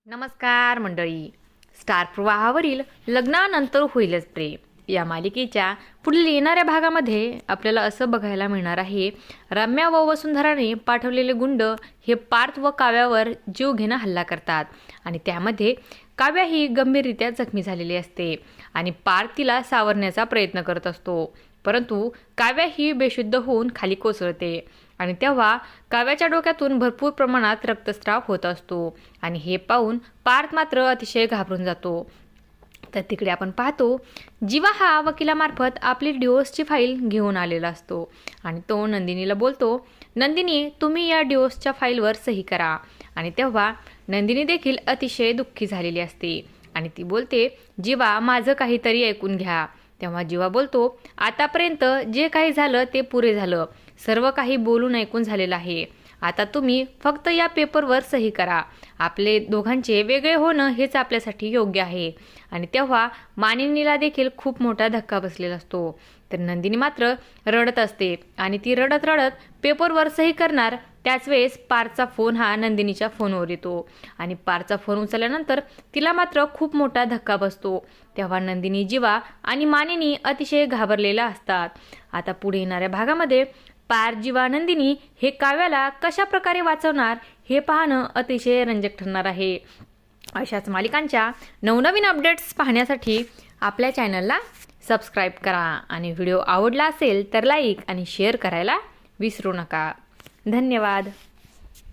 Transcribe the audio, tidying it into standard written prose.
नमस्कार मंडळी. स्टार प्रवाहावरील लग्नानंतर होईलच प्रेम या मालिकेच्या पुढील येणाऱ्या भागामध्ये आपल्याला असं बघायला मिळणार आहे, रम्या व वसुंधराने पाठवलेले गुंड हे पार्थ व काव्यावर जीव घेणं हल्ला करतात आणि त्यामध्ये काव्या ही गंभीररित्या जखमी झालेली असते आणि पार्थ तिला सावरण्याचा प्रयत्न करत असतो, परंतु काव्या ही बेशुद्ध होऊन खाली कोसळते आणि तेव्हा काव्याच्या डोक्यातून भरपूर प्रमाणात रक्तस्राव होत असतो आणि हे पाहून पार्थ मात्र अतिशय घाबरून जातो. तर तिकडे आपण पाहतो, जीवा हा वकिलामार्फत आपली डिवोर्सची फाईल घेऊन आलेला असतो आणि तो नंदिनीला बोलतो, नंदिनी तुम्ही या डिवोर्सच्या फाईलवर सही करा. आणि तेव्हा नंदिनी देखील अतिशय दुःखी झालेली असते आणि ती बोलते, जीवा माझं काहीतरी ऐकून घ्या. तेव्हा जीवा बोलतो, आतापर्यंत जे काही झालं ते पुरे झालं, सर्व काही बोलून ऐकून झालेलं आहे. आता तुम्ही फक्त या पेपरवर सही करा. आपले दोघांचे वेगळे होणं हेच आपल्यासाठी योग्य आहे. आणि तेव्हा मानिनीला देखील खूप मोठा धक्का बसलेला असतो. तर नंदिनी मात्र रडत असते आणि ती रडत रडत पेपरवर सही करणार त्याच वेळेस पार्थचा फोन हा नंदिनीच्या फोनवर येतो आणि पार्थचा फोन उचलल्यानंतर तिला मात्र खूप मोठा धक्का बसतो. तेव्हा नंदिनी, जीवा आणि मानिनी अतिशय घाबरलेल्या असतात. आता पुढे येणाऱ्या भागामध्ये पार्थ, जीवा, नंदिनी हे काव्याला कशा प्रकारे वाचवणार हे पाहणं अतिशय रंजक ठरणार आहे. अशाच मालिकांच्या नवनवीन अपडेट्स पाहण्यासाठी आपल्या चॅनलला सबस्क्राईब करा आणि व्हिडिओ आवडला असेल तर लाईक आणि शेअर करायला विसरू नका. धन्यवाद.